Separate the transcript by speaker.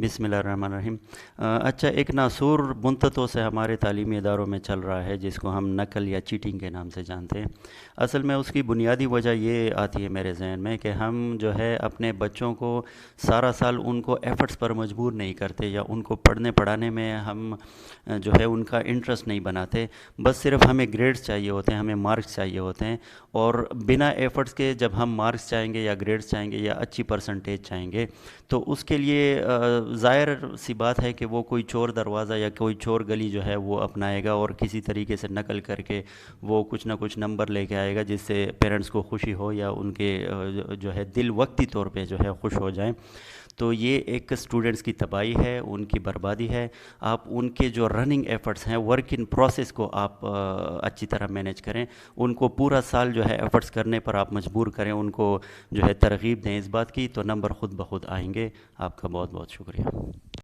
Speaker 1: बिस्मिल्लाहिर्रहमानिर्रहीम। अच्छा, एक नासूर मुद्दतों से हमारे तालीमी इदारों में चल रहा है जिसको हम नकल या चीटिंग के नाम से जानते हैं। असल में उसकी बुनियादी वजह ये आती है मेरे जहन में कि हम जो है अपने बच्चों को सारा साल उनको एफ़र्ट्स पर मजबूर नहीं करते, या उनको पढ़ने पढ़ाने में हम जो है उनका इंटरेस्ट नहीं बनाते। बस सिर्फ हमें ग्रेड्स चाहिए होते हैं, हमें मार्क्स चाहिए होते हैं, और बिना एफ़र्ट्स के जब हम मार्क्स चाहेंगे या ग्रेड्स चाहेंगे या अच्छी परसेंटेज चाहेंगे, तो उसके लिए ज़ाहिर सी बात है कि वो कोई चोर दरवाज़ा या कोई चोर गली जो है वो अपनाएगा, और किसी तरीके से नकल करके वो कुछ ना कुछ नंबर लेके आएगा जिससे पेरेंट्स को खुशी हो, या उनके जो है दिल वक्ती तौर पे जो है खुश हो जाएं। तो ये एक स्टूडेंट्स की तबाही है, उनकी बर्बादी है। आप उनके जो रनिंग एफ़र्ट्स हैं, वर्क इन प्रोसेस को आप अच्छी तरह मैनेज करें। उनको पूरा साल जो है एफ़र्ट्स करने पर आप मजबूर करें, उनको जो है तरग़ीब दें इस बात की, तो नंबर ख़ुद ब खुद आएंगे। आपका बहुत बहुत शुक्रिया।